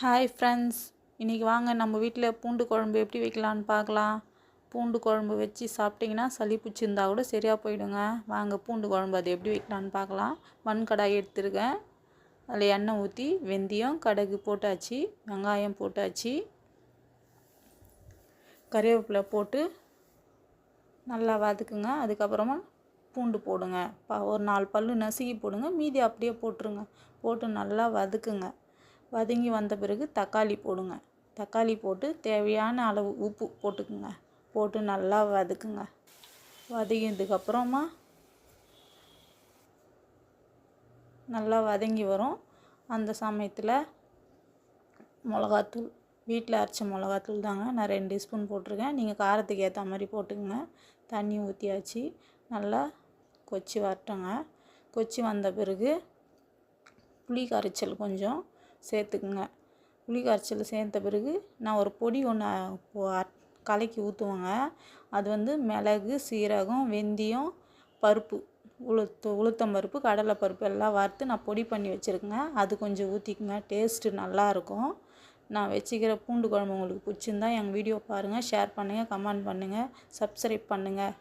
Hi friends, இன்றைக்கி வாங்க நம்ம வீட்டில் பூண்டு குழம்பு எப்படி வைக்கலான்னு பார்க்கலாம். பூண்டு குழம்பு வச்சு சாப்பிட்டிங்கன்னா சளி பிடிச்சிருந்தா கூட சரியாக போயிடுங்க. வாங்க பூண்டு குழம்பு அது எப்படி வைக்கலான்னு பார்க்கலாம். மண் கடாய் எடுத்துருக்கேன். அதில் எண்ணெய் ஊற்றி வெந்தயம் கடுகு போட்டாச்சு, வெங்காயம் போட்டாச்சு, கறிவேப்பிலை போட்டு நல்லா வதக்குங்க. அதுக்கப்புறமா பூண்டு போடுங்க. ஒரு 4 பல்லு நசுக்கி போடுங்க, மீதி அப்படியே போட்டுருங்க. போட்டு நல்லா வதக்குங்க. வதங்கி வந்த பிறகு தக்காளி போடுங்க. தக்காளி போட்டு தேவையான அளவு உப்பு போட்டுக்குங்க. போட்டு நல்லா வதக்குங்க. வதங்கினதுக்கப்புறமா நல்லா வதங்கி வரும். அந்த சமயத்தில் மிளகாத்தூள், வீட்டில் அரைச்ச மிளகாத்தூள் தாங்க, நான் 2 ஸ்பூன் போட்டிருக்கேன். நீங்கள் காரத்துக்கு ஏற்ற மாதிரி போட்டுக்குங்க. தண்ணி ஊற்றியாச்சு, நல்லா கொச்சி வரட்டுங்க. கொச்சி வந்த பிறகு புளி கரைச்சல் கொஞ்சம் சேர்த்துக்குங்க. புளி கரைச்சல் சேர்த்த பிறகு நான் ஒரு பொடி ஒன்று கலக்கி ஊற்றுவேங்க. அது வந்து மிளகு, சீரகம், வெந்தயம், பருப்பு, உளுத்தம் பருப்பு, கடலை பருப்பு எல்லாம் வறுத்து நான் பொடி பண்ணி வச்சுருக்கேங்க. அது கொஞ்சம் ஊற்றிக்குங்க. டேஸ்ட்டு நல்லாயிருக்கும். நான் வச்சுக்கிற பூண்டு குழம்பு உங்களுக்கு பிடிச்சிருந்தா எங்கள் வீடியோ பாருங்கள், ஷேர் பண்ணுங்கள், கமெண்ட் பண்ணுங்கள், சப்ஸ்கிரைப் பண்ணுங்கள்.